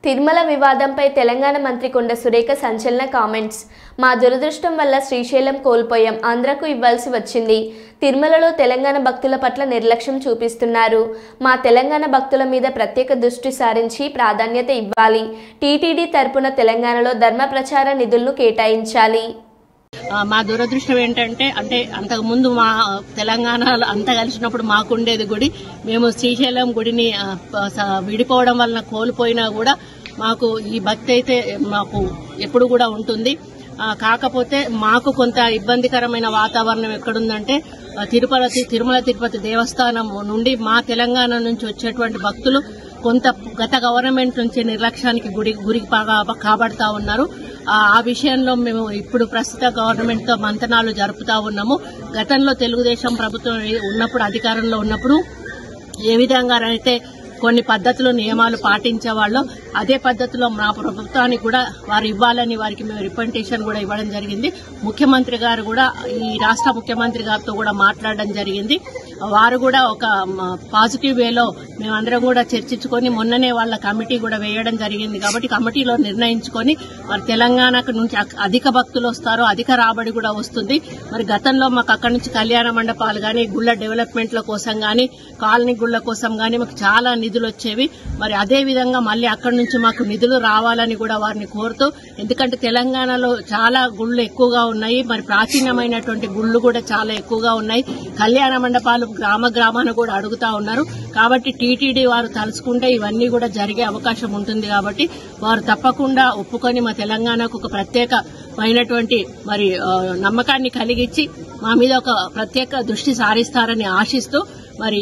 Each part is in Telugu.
తిరుమల వివాదంపై తెలంగాణ మంత్రి కొండ సురేఖ సంచలన కామెంట్స్. మా దురదృష్టం వల్ల శ్రీశైలం కోల్పోయాం, ఆంధ్రకు ఇవ్వాల్సి వచ్చింది. తిరుమలలో తెలంగాణ భక్తుల పట్ల నిర్లక్ష్యం చూపిస్తున్నారు. మా తెలంగాణ భక్తుల మీద ప్రత్యేక దృష్టి సారించి ప్రాధాన్యత ఇవ్వాలి. టీటీడీ తరపున తెలంగాణలో ధర్మ ప్రచార నిధులను కేటాయించాలి. మా దురదృష్టం ఏంటంటే అంతకుముందు మా తెలంగాణలో అంతా కలిసినప్పుడు మాకుండేది గుడి. మేము శ్రీశైలం గుడిని విడిపోవడం వలన కోల్పోయినా కూడా మాకు ఈ భక్తి అయితే మాకు ఎప్పుడు కూడా ఉంటుంది. కాకపోతే మాకు కొంత ఇబ్బందికరమైన వాతావరణం ఎక్కడుందంటే తిరుమల తిరుపతి దేవస్థానం నుండి మా తెలంగాణ నుంచి వచ్చేటువంటి భక్తులు కొంత గత గవర్నమెంట్ నుంచి నిర్లక్ష్యానికి గురికి కాబడతా ఉన్నారు. ఆ విషయంలో మేము ఇప్పుడు ప్రస్తుత గవర్నమెంట్ తో మంతనాలు జరుపుతా ఉన్నాము. గతంలో తెలుగుదేశం ప్రభుత్వం ఉన్నప్పుడు అధికారంలో ఉన్నప్పుడు ఏ విధంగా అయితే కొన్ని పద్ధతులు నియమాలు పాటించేవాళ్ళు అదే పద్ధతిలో మా ప్రభుత్వానికి కూడా వారు ఇవ్వాలని వారికి మేము రిప్రజెంటేషన్ కూడా ఇవ్వడం జరిగింది. ముఖ్యమంత్రి గారు కూడా ఈ రాష్ట్ర ముఖ్యమంత్రి గారితో కూడా మాట్లాడడం జరిగింది. వారు కూడా ఒక పాజిటివ్ వేలో మేమందరం కూడా చర్చించుకొని మొన్ననే వాళ్ళ కమిటీ కూడా వేయడం జరిగింది. కాబట్టి కమిటీలో నిర్ణయించుకొని మరి తెలంగాణకు నుంచి అధిక భక్తులు వస్తారో అధిక రాబడి కూడా వస్తుంది. మరి గతంలో మాకు అక్కడి నుంచి కళ్యాణ మండపాలు గానీ గుళ్ల డెవలప్మెంట్ల కోసం గానీ కాలనీ గుళ్ల కోసం గానీ మాకు చాలా నిధులు వచ్చేవి. మరి అదే విధంగా మళ్లీ అక్కడి నుంచి మాకు నిధులు రావాలని కూడా వారిని కోరుతూ, ఎందుకంటే తెలంగాణలో చాలా గుళ్లు ఎక్కువగా ఉన్నాయి. మరి ప్రాచీనమైనటువంటి గుళ్లు కూడా చాలా ఎక్కువగా ఉన్నాయి. కళ్యాణ మండపాలు గ్రామాన కూడా అడుగుతా ఉన్నారు. కాబట్టి టీటీడీ వారు తలుచుకుంటే ఇవన్నీ కూడా జరిగే అవకాశం ఉంటుంది. కాబట్టి వారు తప్పకుండా ఒప్పుకొని మా తెలంగాణకు ఒక ప్రత్యేకమైనటువంటి మరి నమ్మకాన్ని కలిగించి మా మీద ఒక ప్రత్యేక దృష్టి సారిస్తారని ఆశిస్తూ మరి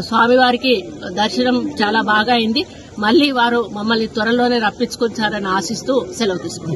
స్వామివారికి దర్శనం చాలా బాగా అయింది. మళ్లీ వారు మమ్మల్ని త్వరలోనే రప్పించుకొచ్చారని ఆశిస్తూ సెలవు తీసుకుంటారు.